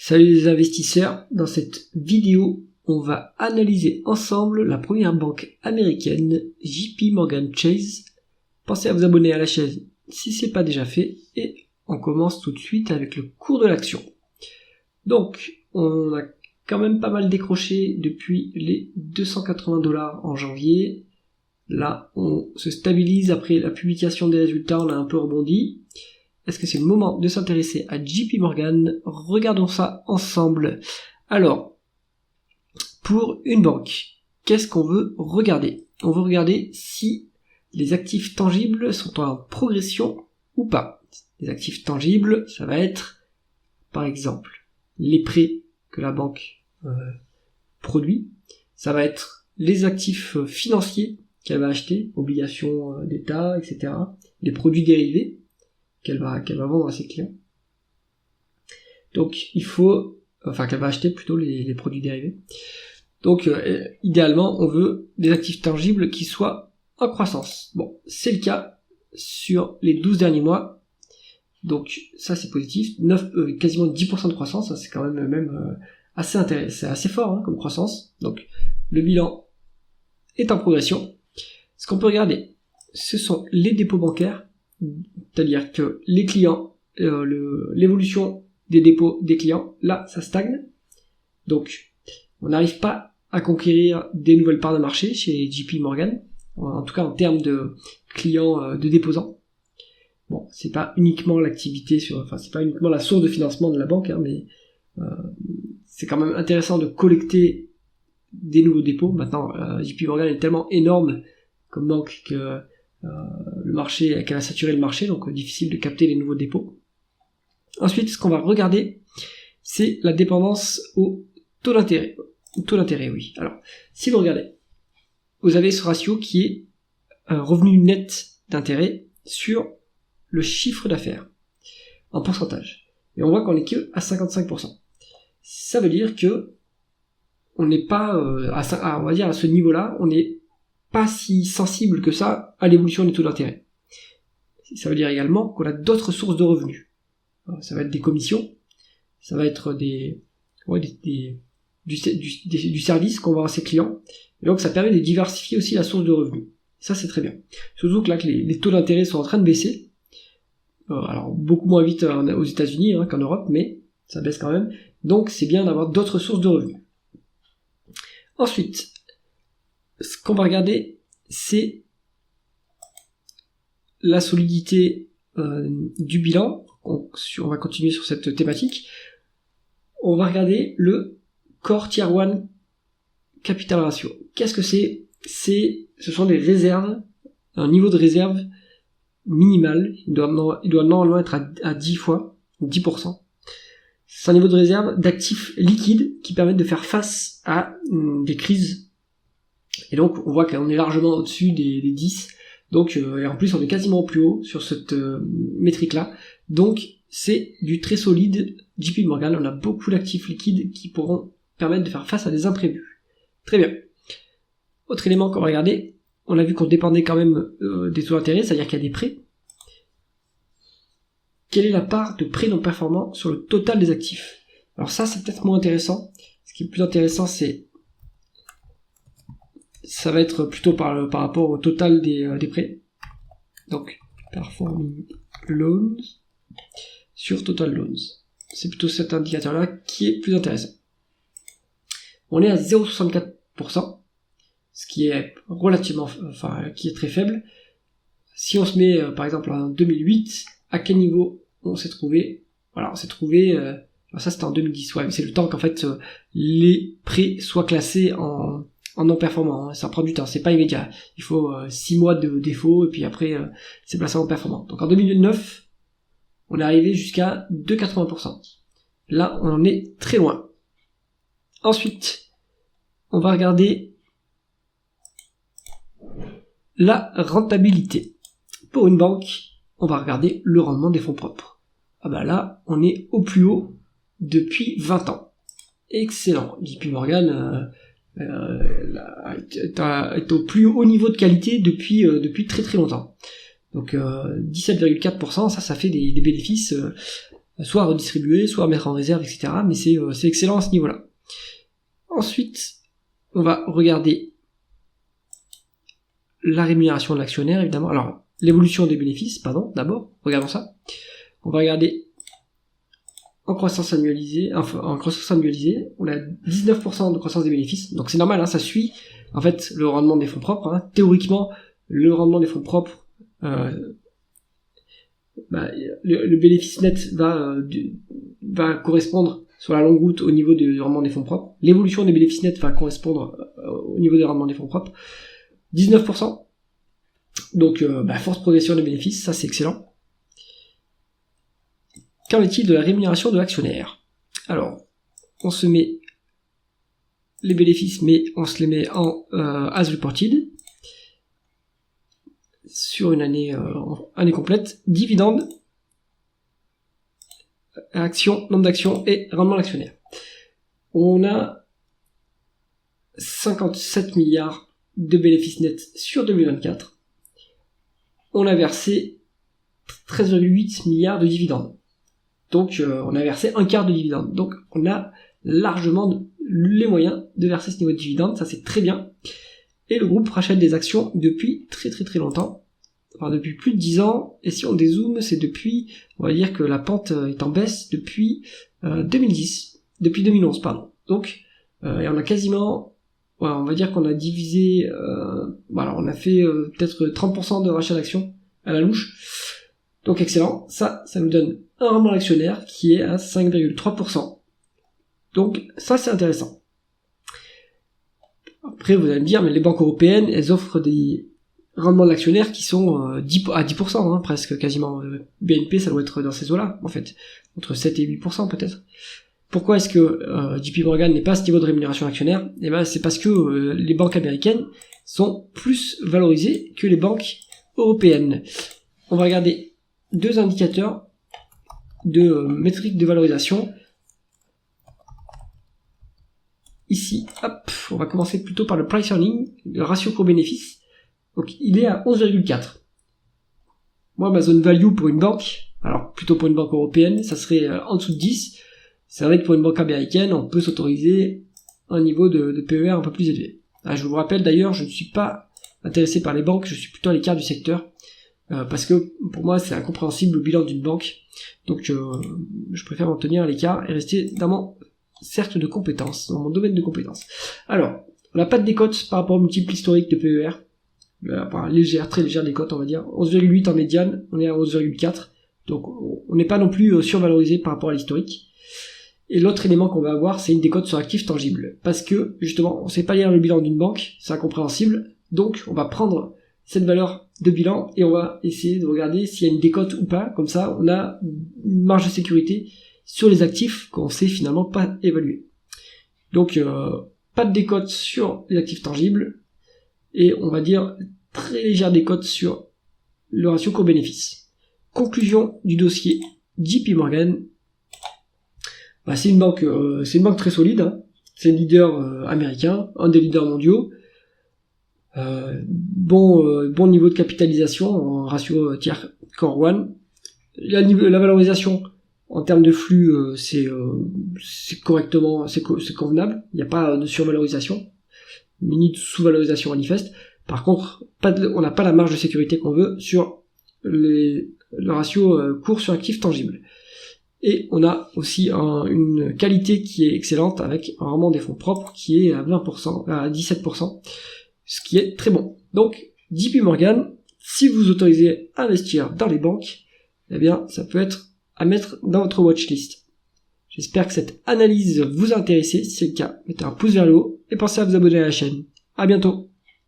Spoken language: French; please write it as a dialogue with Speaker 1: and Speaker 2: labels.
Speaker 1: Salut les investisseurs, dans cette vidéo, on va analyser ensemble la première banque américaine, JP Morgan Chase. Pensez à vous abonner à la chaîne si ce n'est pas déjà fait et on commence tout de suite avec le cours de l'action. Donc, on a quand même pas mal décroché depuis les 280 $ en janvier. Là, on se stabilise après la publication des résultats, on a un peu rebondi. Est-ce que c'est le moment de s'intéresser à JP Morgan? Regardons ça ensemble. Alors, pour une banque, qu'est-ce qu'on veut regarder? On veut regarder si les actifs tangibles sont en progression ou pas. Les actifs tangibles, ça va être, par exemple, les prêts que la banque produit. Ça va être les actifs financiers qu'elle va acheter, obligations d'État, etc. Les produits dérivés qu'elle va vendre à ses clients. Donc il faut, qu'elle va acheter plutôt les produits dérivés. Donc idéalement on veut des actifs tangibles qui soient en croissance. Bon, c'est le cas sur les 12 derniers mois. Donc ça c'est positif, quasiment 10% de croissance, ça, c'est quand même assez intéressant, c'est assez fort comme croissance. Donc le bilan est en progression. Ce qu'on peut regarder, ce sont les dépôts bancaires. C'est-à-dire que les clients, l'évolution des dépôts des clients, là, ça stagne. Donc, on n'arrive pas à conquérir des nouvelles parts de marché chez JP Morgan, en tout cas en termes de clients, de déposants. Bon, c'est pas uniquement l'activité c'est pas uniquement la source de financement de la banque, mais c'est quand même intéressant de collecter des nouveaux dépôts. Maintenant, JP Morgan est tellement énorme comme banque que le marché, qu'elle a saturé le marché, donc difficile de capter les nouveaux dépôts. Ensuite, ce qu'on va regarder, c'est la dépendance au taux d'intérêt. Taux d'intérêt, oui. Alors, si vous regardez, vous avez ce ratio qui est un revenu net d'intérêt sur le chiffre d'affaires, en pourcentage. Et on voit qu'on n'est que à 55%. Ça veut dire que on n'est pas on va dire à ce niveau-là, on n'est pas si sensible que ça à l'évolution des taux d'intérêt. Ça veut dire également qu'on a d'autres sources de revenus. Ça va être des commissions, ça va être du service qu'on vend à ses clients, et donc ça permet de diversifier aussi la source de revenus. Ça c'est très bien. Surtout que là que les taux d'intérêt sont en train de baisser, alors beaucoup moins vite aux États-Unis qu'en Europe, mais ça baisse quand même, donc c'est bien d'avoir d'autres sources de revenus. Ensuite, ce qu'on va regarder, c'est la solidité du bilan. On va continuer sur cette thématique. On va regarder le Core Tier 1 Capital Ratio. Qu'est-ce que c'est? Ce sont des réserves, un niveau de réserve minimal. Il doit normalement être à 10 fois, 10%. C'est un niveau de réserve d'actifs liquides qui permettent de faire face à des crises. Et donc on voit qu'on est largement au-dessus des 10, donc et en plus on est quasiment plus haut sur cette métrique là, donc c'est du très solide JP Morgan. On a beaucoup d'actifs liquides qui pourront permettre de faire face à des imprévus. Très bien. Autre élément qu'on va regarder, on a vu qu'on dépendait quand même des taux d'intérêt, c'est-à-dire qu'il y a des prêts. Quelle est la part de prêts non performants sur le total des actifs? Alors ça c'est peut-être moins intéressant. Ce qui est plus intéressant ça va être plutôt par rapport au total des prêts. Donc, performing loans sur total loans. C'est plutôt cet indicateur-là qui est plus intéressant. On est à 0,64%, ce qui est relativement, qui est très faible. Si on se met, par exemple, en 2008, à quel niveau on s'est trouvé? Voilà, on s'est trouvé, ça c'était en 2010, ouais, mais c'est le temps qu'en fait, les prêts soient classés en non performant, ça prend du temps, c'est pas immédiat. Il faut 6 mois de défaut et puis après c'est placé en performant. Donc en 2009, on est arrivé jusqu'à 2,80%. Là, on en est très loin. Ensuite, on va regarder la rentabilité. Pour une banque, on va regarder le rendement des fonds propres. Ah bah là, on est au plus haut depuis 20 ans. Excellent. JP Morgan est au plus haut niveau de qualité depuis très très longtemps. Donc 17,4%, ça fait des bénéfices soit redistribuer, soit mettre en réserve, etc. Mais c'est excellent à ce niveau-là. Ensuite, on va regarder la rémunération de l'actionnaire, évidemment. Alors, l'évolution des bénéfices, pardon, d'abord, regardons ça. On va regarder en croissance annualisée, on a 19% de croissance des bénéfices, donc c'est normal, hein, ça suit en fait le rendement des fonds propres. Hein. Théoriquement, le rendement des fonds propres, le bénéfice net va correspondre sur la longue route au niveau du rendement des fonds propres. L'évolution des bénéfices nets va correspondre au niveau du rendement des fonds propres. 19%. Donc, forte progression des bénéfices, ça c'est excellent. Qu'en est-il de la rémunération de l'actionnaire? Alors, on se met les bénéfices, mais on se les met en as reported sur une année complète. Dividendes, actions, nombre d'actions et rendement de l'actionnaire. On a 57 milliards de bénéfices nets sur 2024. On a versé 13,8 milliards de dividendes. Donc on a versé un quart de dividendes. Donc on a largement les moyens de verser ce niveau de dividendes, ça c'est très bien. Et le groupe rachète des actions depuis très longtemps. Enfin depuis plus de 10 ans, et si on dézoome, c'est depuis, on va dire que la pente est en baisse depuis 2011, pardon. Donc, et on a quasiment, on va dire qu'on a divisé, on a fait peut-être 30% de rachat d'actions à la louche. Donc excellent, ça nous donne un rendement d'actionnaire qui est à 5,3%. Donc ça c'est intéressant. Après vous allez me dire, mais les banques européennes, elles offrent des rendements d'actionnaires qui sont à 10%, hein, presque quasiment. BNP ça doit être dans ces eaux-là, en fait. Entre 7 et 8% peut-être. Pourquoi est-ce que JP Morgan n'est pas à ce niveau de rémunération actionnaire? Eh ben c'est parce que les banques américaines sont plus valorisées que les banques européennes. On va regarder deux indicateurs de métriques de valorisation. Ici, hop, on va commencer plutôt par le price earning, le ratio court-bénéfice. Donc il est à 11,4. Moi, ma zone value pour une banque, alors plutôt pour une banque européenne, ça serait en dessous de 10. C'est vrai que pour une banque américaine, on peut s'autoriser un niveau de PER un peu plus élevé. Je vous rappelle d'ailleurs, je ne suis pas intéressé par les banques, je suis plutôt à l'écart du secteur. Parce que pour moi c'est incompréhensible le bilan d'une banque, donc je préfère m'en tenir à l'écart et rester dans mon cercle de compétences, dans mon domaine de compétences. Alors, on n'a pas de décote par rapport au multiple historique de PER, très légère décote on va dire, 11,8 en médiane, on est à 11,4, donc on n'est pas non plus survalorisé par rapport à l'historique. Et l'autre élément qu'on va avoir, c'est une décote sur actifs tangibles, parce que justement on sait pas lire le bilan d'une banque, c'est incompréhensible, donc on va prendre cette valeur de bilan et on va essayer de regarder s'il y a une décote ou pas. Comme ça, on a une marge de sécurité sur les actifs qu'on sait finalement pas évaluer. Donc, pas de décote sur les actifs tangibles et on va dire très légère décote sur le ratio court-bénéfice. Conclusion du dossier JP Morgan. C'est une banque très solide. Hein. C'est un leader américain, un des leaders mondiaux. Bon niveau de capitalisation en ratio tiers core 1. La valorisation en termes de flux c'est correctement, c'est convenable, il n'y a pas de survalorisation ni de sous-valorisation manifeste. Par contre on n'a pas la marge de sécurité qu'on veut sur le ratio court sur actif tangible. Et on a aussi une qualité qui est excellente avec un rendement des fonds propres qui est à 20%, à 17%. Ce qui est très bon. Donc, JP Morgan, si vous autorisez à investir dans les banques, eh bien, ça peut être à mettre dans votre watchlist. J'espère que cette analyse vous a intéressé. Si c'est le cas, mettez un pouce vers le haut et pensez à vous abonner à la chaîne. À bientôt.